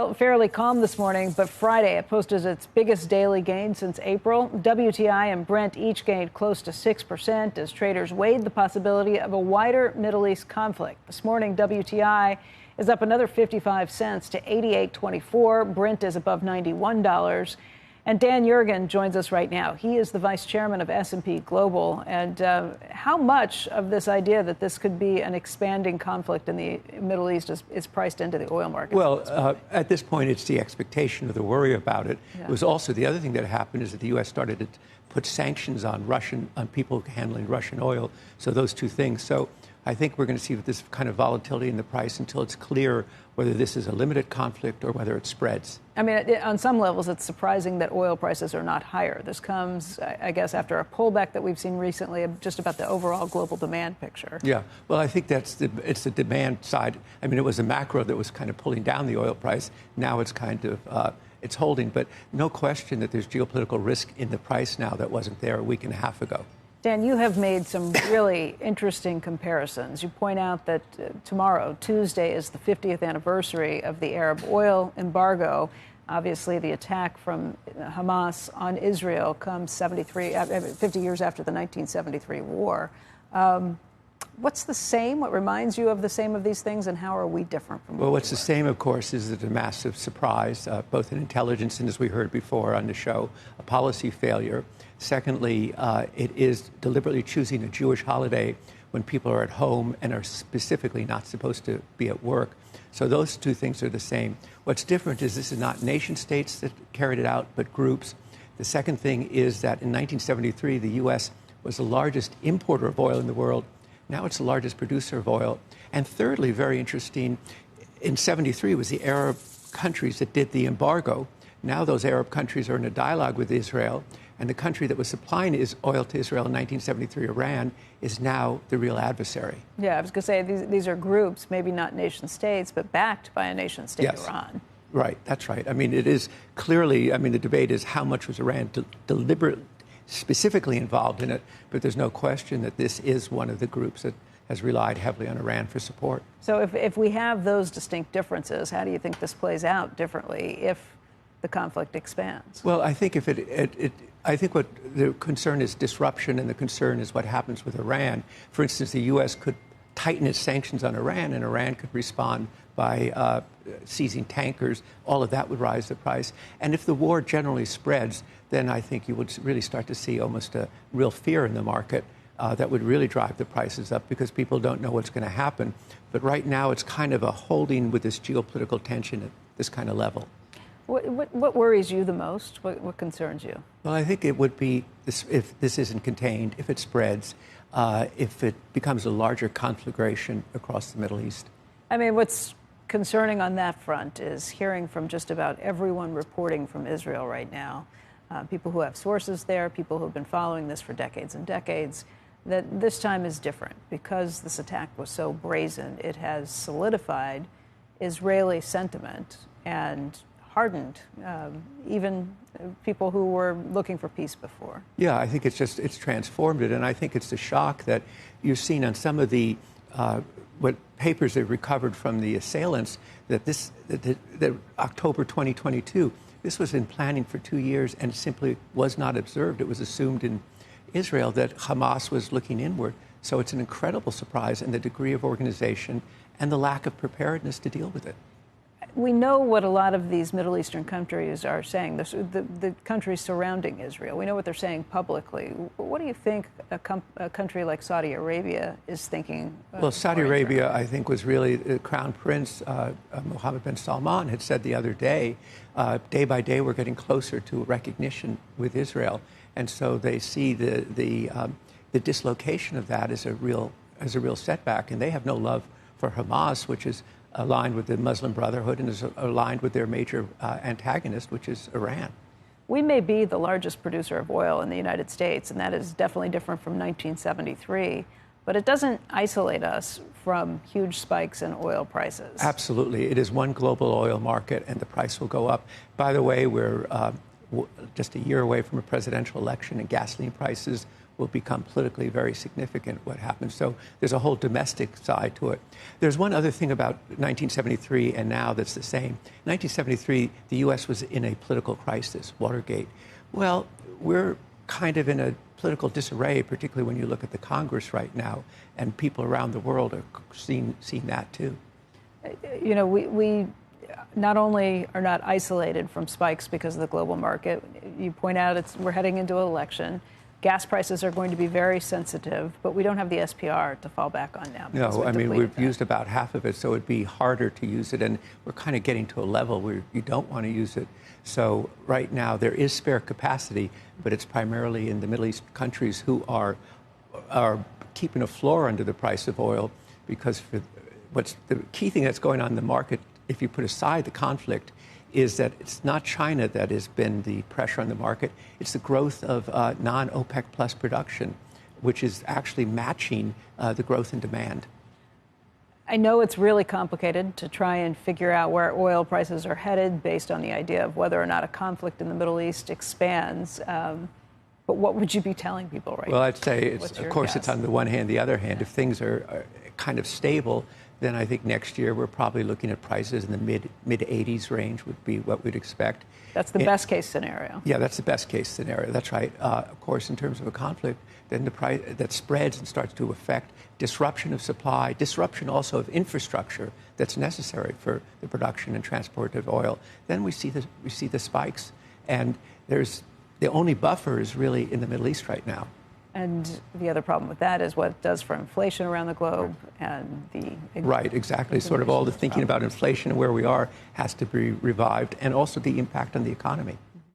Oil fairly calm this morning, but Friday it posted its biggest daily gain since April. WTI and Brent each gained close to 6% as traders weighed the possibility of a wider Middle East conflict. This morning, WTI is up another 55 cents to 88.24. Brent is above $91. And Dan Yergin joins us right now. He is the vice chairman of S&P Global. And how much of this idea that this could be an expanding conflict in the Middle East is priced into the oil market? Well, at this point, it's the expectation or the worry about it. Yeah. It was also the other thing that happened is that the U.S. started to put sanctions on people handling Russian oil. So those two things. So I think we're going to see this kind of volatility in the price until it's clear whether this is a limited conflict or whether it spreads. I mean, on some levels, it's surprising that oil prices are not higher. This comes, I guess, after a pullback that we've seen recently just about the overall global demand picture. Yeah, well, I think it's the demand side. I mean, it was a macro that was kind of pulling down the oil price. Now it's kind of it's holding, but no question that there's geopolitical risk in the price now that wasn't there a week and a half ago. Dan, you have made some really interesting comparisons. You point out that tomorrow, Tuesday, is the 50th anniversary of the Arab Oil Embargo. Obviously, the attack from Hamas on Israel comes 50 years after the 1973 war. What's the same? What reminds you of the same of these things, and how are we different from Well, what's the same, of course, is that a massive surprise, both in intelligence and, as we heard before on the show, a policy failure. Secondly, it is deliberately choosing a Jewish holiday when people are at home and are specifically not supposed to be at work. So those two things are the same. What's different is this is not nation states that carried it out, but groups. The second thing is that in 1973, the U.S. was the largest importer of oil in the world. Now it's the largest producer of oil. And thirdly, very interesting, in 73 was the Arab countries that did the embargo. Now those Arab countries are in a dialogue with Israel, and the country that was supplying oil to Israel in 1973, Iran, is now the real adversary. Yeah, I was going to say these are groups, maybe not nation states, but backed by a nation state, yes. Iran. Right, that's right. I mean, it is clearly, the debate is how much was Iran deliberately, specifically involved in it, but there's no question that this is one of the groups that has relied heavily on Iran for support. So if we have those distinct differences, how do you think this plays out differently if the conflict expands? Well, I think I think what the concern is disruption, and the concern is what happens with Iran. For instance, the U.S. could tighten its sanctions on Iran, and Iran could respond by seizing tankers. All of that would rise the price. And if the war generally spreads, then I think you would really start to see almost a real fear in the market that would really drive the prices up because people don't know what's going to happen. But right now, it's kind of a holding with this geopolitical tension at this kind of level. What worries you the most? What concerns you? Well, I think it would be if this isn't contained, if it spreads, if it becomes a larger conflagration across the Middle East. I mean, what's concerning on that front is hearing from just about everyone reporting from Israel right now, people who have sources there, people who have been following this for decades and decades, that this time is different because this attack was so brazen. It has solidified Israeli sentiment and hardened even people who were looking for peace before. Yeah, I think it's transformed it, and I think it's the shock that you've seen on some of the what papers they've recovered from the assailants that that October 2022, this was in planning for 2 years and simply was not observed. It was assumed in Israel that Hamas was looking inward. So it's an incredible surprise in the degree of organization and the lack of preparedness to deal with it. We know what a lot of these Middle Eastern countries are saying, the countries surrounding Israel. We know what they're saying publicly. What do you think a country like Saudi Arabia is thinking? Well, Saudi Arabia, I think, was really the Crown Prince, Mohammed bin Salman, had said the other day, day by day we're getting closer to recognition with Israel. And so they see the dislocation of that as a real setback. And they have no love for Hamas, which is aligned with the Muslim Brotherhood and is aligned with their major antagonist, which is Iran. We may be the largest producer of oil in the United States, and that is definitely different from 1973, but it doesn't isolate us from huge spikes in oil prices. Absolutely. It is one global oil market, and the price will go up. By the way, we're just a year away from a presidential election, and gasoline prices will become politically very significant, what happens. So there's a whole domestic side to it. There's one other thing about 1973 and now that's the same. In 1973, the U.S. was in a political crisis, Watergate. Well, we're kind of in a political disarray, particularly when you look at the Congress right now, and people around the world are seeing that too. You know, we not only are not isolated from spikes because of the global market. You point out we're heading into an election. Gas prices are going to be very sensitive, but we don't have the SPR to fall back on now. No, I mean, we've used about half of it, so it'd be harder to use it, and we're kind of getting to a level where you don't want to use it. So right now there is spare capacity, but it's primarily in the Middle East countries who are keeping a floor under the price of oil, because what's the key thing that's going on in the market, if you put aside the conflict, is that it's not China that has been the pressure on the market. It's the growth of non-OPEC plus production, which is actually matching the growth in demand. I know it's really complicated to try and figure out where oil prices are headed based on the idea of whether or not a conflict in the Middle East expands. But what would you be telling people right now? Well, I'd say, of course, it's on the one hand. The other hand, if things are kind of stable, then I think next year we're probably looking at prices in the mid 80s range would be what we'd expect. That's the best case scenario. Yeah, that's the best case scenario. That's right. Of course, in terms of a conflict, then the price that spreads and starts to affect disruption of supply, disruption also of infrastructure that's necessary for the production and transport of oil. Then we see the spikes, and the only buffer is really in the Middle East right now. And the other problem with that is what it does for inflation around the globe and the... Right, exactly. Sort of all the thinking about inflation and where we are has to be revived, and also the impact on the economy.